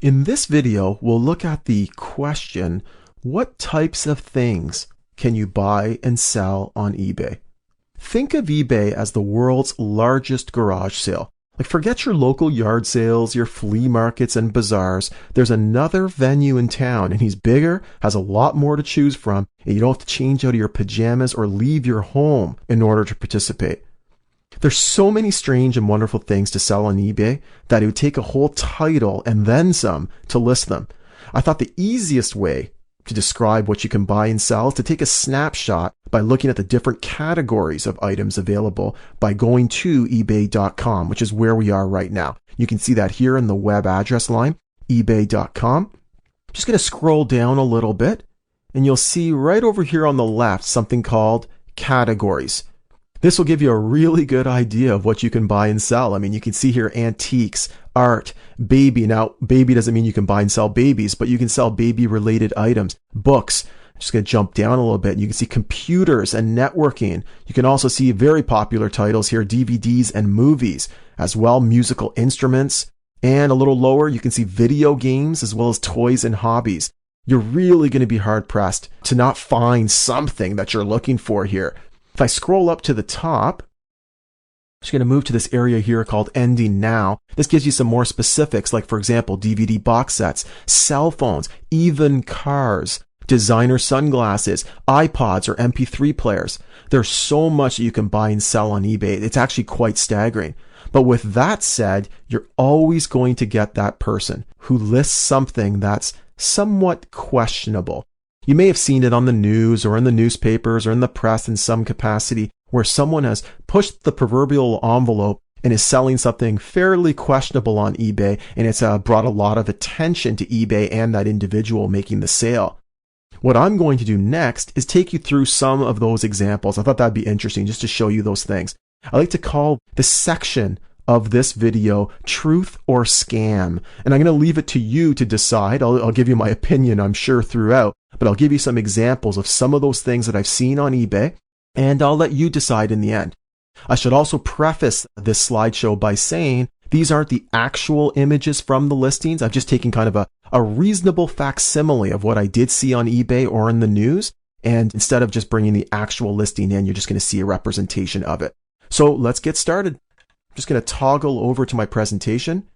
In this video, we'll look at the question, what types of things can you buy and sell on eBay? Think of eBay as the world's largest garage sale. Like, forget your local yard sales, your flea markets and bazaars. There's another venue in town, and he's bigger, has a lot more to choose from, and you don't have to change out of your pajamas or leave your home in order to participate. There's so many strange and wonderful things to sell on eBay that it would take a whole title and then some to list them. I thought the easiest way to describe what you can buy and sell is to take a snapshot by looking at the different categories of items available by going to ebay.com, which is where we are right now. You can see that here in the web address line, ebay.com. Just going to scroll down a little bit, and you'll see right over here on the left something called categories. This will give you a really good idea of what you can buy and sell. I mean, you can see here antiques, art, baby. Now, baby doesn't mean you can buy and sell babies, but you can sell baby-related items, books. I'm just going to jump down a little bit. You can see computers and networking. You can also see very popular titles here, DVDs and movies, as well musical instruments. And a little lower, you can see video games as well as toys and hobbies. You're really going to be hard-pressed to not find something that you're looking for here. If I scroll up to the top, I'm just going to move to this area here called Ending Now. This gives you some more specifics, like, for example, DVD box sets, cell phones, even cars, designer sunglasses, iPods, or MP3 players. There's so much that you can buy and sell on eBay. It's actually quite staggering. But with that said, you're always going to get that person who lists something that's somewhat questionable. You may have seen it on the news or in the newspapers or in the press in some capacity where someone has pushed the proverbial envelope and is selling something fairly questionable on eBay, and it's brought a lot of attention to eBay and that individual making the sale. What I'm going to do next is take you through some of those examples. I thought that'd be interesting just to show you those things. I like to call this section of this video truth or scam, and I'm going to leave it to you to decide. I'll give you my opinion, I'm sure, throughout, but I'll give you some examples of some of those things that I've seen on eBay, and I'll let you decide in the end. I should also preface this slideshow by saying these aren't the actual images from the listings. I've just taken kind of a reasonable facsimile of what I did see on eBay or in the news, and instead of just bringing the actual listing in, you're just going to see a representation of it. So let's get started. I'm just going to toggle over to my presentation,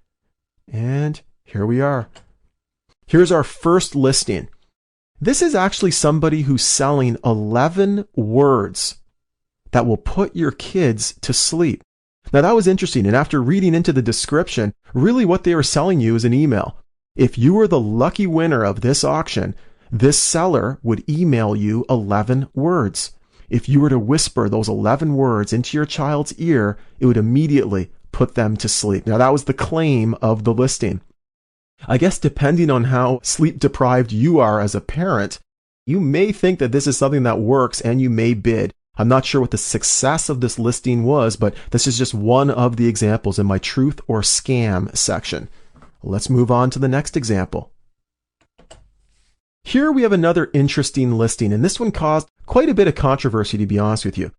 and here we are. Here's our first listing. This is actually somebody who's selling 11 words that will put your kids to sleep. Now, that was interesting, and after reading into the description, really what they were selling you is an email. If you were the lucky winner of this auction, this seller would email you 11 words. If you were to whisper those 11 words into your child's ear, it would immediately put them to sleep. Now, that was the claim of the listing. I guess depending on how sleep deprived you are as a parent, you may think that this is something that works and you may bid. I'm not sure what the success of this listing was, but this is just one of the examples in my truth or scam section. Let's move on to the next example. Here we have another interesting listing, and this one caused quite a bit of controversy, to be honest with you.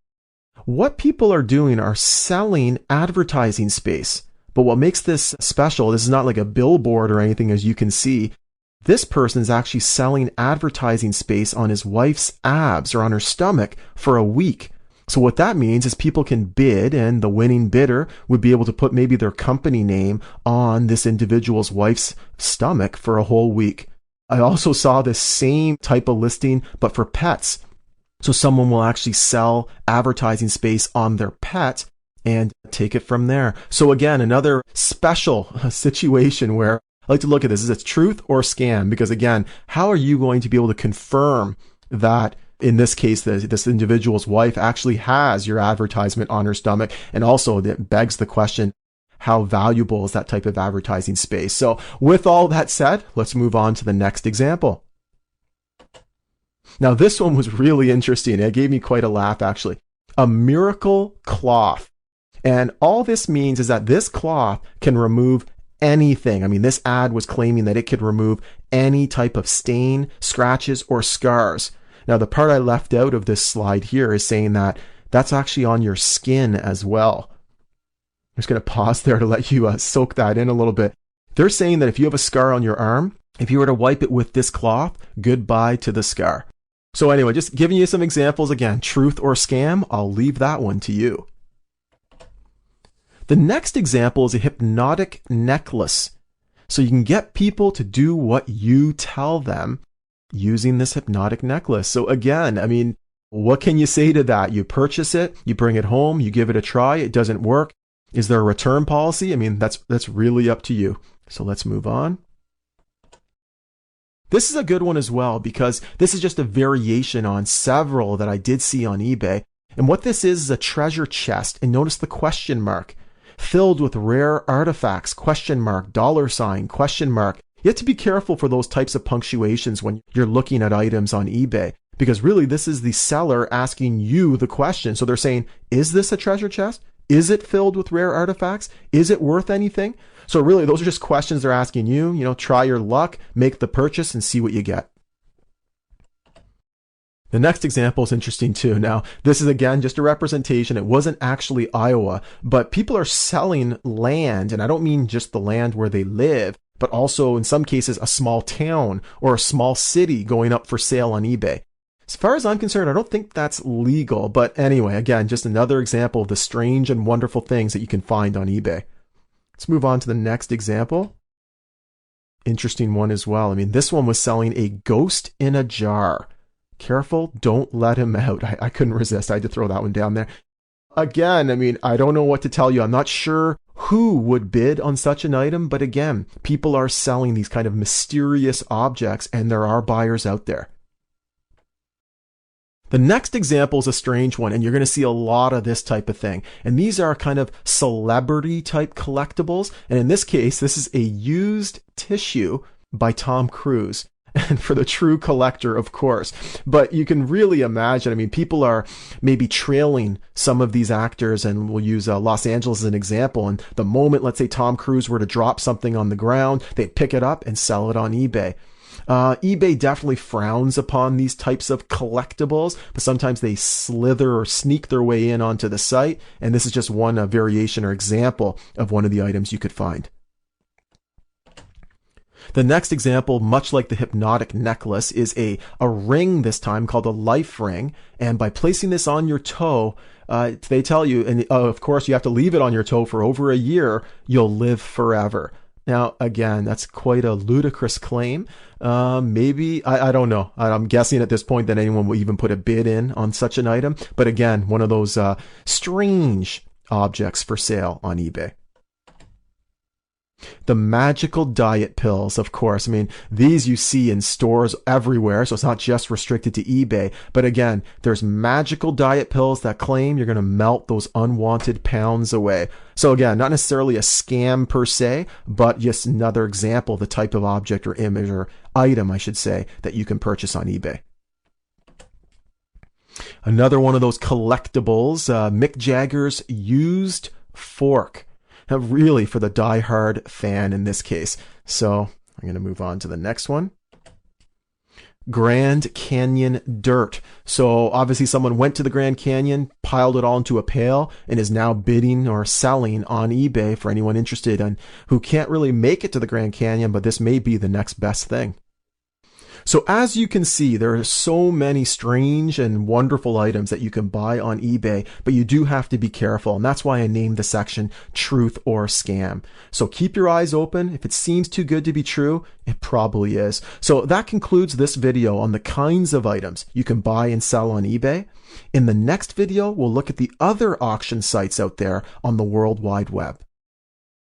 What people are doing are selling advertising space. But what makes this special, this is not like a billboard or anything, as you can see. This person is actually selling advertising space on his wife's abs or on her stomach for a week. So what that means is people can bid, and the winning bidder would be able to put maybe their company name on this individual's wife's stomach for a whole week. I also saw this same type of listing, but for pets. So someone will actually sell advertising space on their pet and take it from there. So again, another special situation where I like to look at this. Is it truth or scam? Because again, how are you going to be able to confirm that in this case, this individual's wife actually has your advertisement on her stomach? And also that begs the question, how valuable is that type of advertising space? So with all that said, let's move on to the next example. Now, this one was really interesting. It gave me quite a laugh, actually. A miracle cloth. And all this means is that this cloth can remove anything. I mean, this ad was claiming that it could remove any type of stain, scratches, or scars. Now, the part I left out of this slide here is saying that that's actually on your skin as well. I'm just going to pause there to let you soak that in a little bit. They're saying that if you have a scar on your arm, if you were to wipe it with this cloth, goodbye to the scar. So anyway, just giving you some examples again, truth or scam, I'll leave that one to you. The next example is a hypnotic necklace. So you can get people to do what you tell them using this hypnotic necklace. So again, I mean, what can you say to that? You purchase it, you bring it home, you give it a try, it doesn't work. Is there a return policy? I mean, that's really up to you. So let's move on. This is a good one as well because this is just a variation on several that I did see on eBay. And what this is a treasure chest. And notice the question mark. Filled with rare artifacts, question mark, $, question mark. You have to be careful for those types of punctuations when you're looking at items on eBay. Because really, this is the seller asking you the question. So they're saying, is this a treasure chest? Is it filled with rare artifacts? Is it worth anything? So really, those are just questions they're asking you. You know, try your luck, make the purchase, and see what you get. The next example is interesting too. Now, this is again just a representation. It wasn't actually Iowa, but people are selling land, and I don't mean just the land where they live, but also in some cases a small town or a small city going up for sale on eBay. As far as I'm concerned, I don't think that's legal. But anyway, again, just another example of the strange and wonderful things that you can find on eBay. Let's move on to the next example. Interesting one as well. I mean, this one was selling a ghost in a jar. Careful, don't let him out. I couldn't resist. I had to throw that one down there. Again, I mean, I don't know what to tell you. I'm not sure who would bid on such an item. But again, people are selling these kind of mysterious objects, and there are buyers out there. The next example is a strange one, and you're going to see a lot of this type of thing. And these are kind of celebrity type collectibles. And in this case, this is a used tissue by Tom Cruise. And for the true collector, of course. But you can really imagine, I mean, people are maybe trailing some of these actors, and we'll use Los Angeles as an example. And the moment, let's say Tom Cruise were to drop something on the ground, they'd pick it up and sell it on eBay. eBay definitely frowns upon these types of collectibles, but sometimes they slither or sneak their way in onto the site. And this is just one variation or example of one of the items you could find. The next example, much like the hypnotic necklace, is a ring this time called a life ring. And by placing this on your toe, they tell you, and of course you have to leave it on your toe for over a year, you'll live forever. Now, again, that's quite a ludicrous claim. Maybe, I don't know. I'm guessing at this point that anyone will even put a bid in on such an item. But again, one of those strange objects for sale on eBay. The magical diet pills, of course. I mean, these you see in stores everywhere, so it's not just restricted to eBay. But again, there's magical diet pills that claim you're going to melt those unwanted pounds away. So again, not necessarily a scam per se, but just another example of the type of object or image or item, I should say, that you can purchase on eBay. Another one of those collectibles, Mick Jagger's used fork. Really for the die-hard fan in this case. So I'm going to move on to the next one. Grand Canyon dirt. So obviously someone went to the Grand Canyon, piled it all into a pail, and is now bidding or selling on eBay for anyone interested and who can't really make it to the Grand Canyon, but this may be the next best thing. So as you can see, there are so many strange and wonderful items that you can buy on eBay, but you do have to be careful. And that's why I named the section Truth or Scam. So keep your eyes open. If it seems too good to be true, it probably is. So that concludes this video on the kinds of items you can buy and sell on eBay. In the next video, we'll look at the other auction sites out there on the World Wide Web.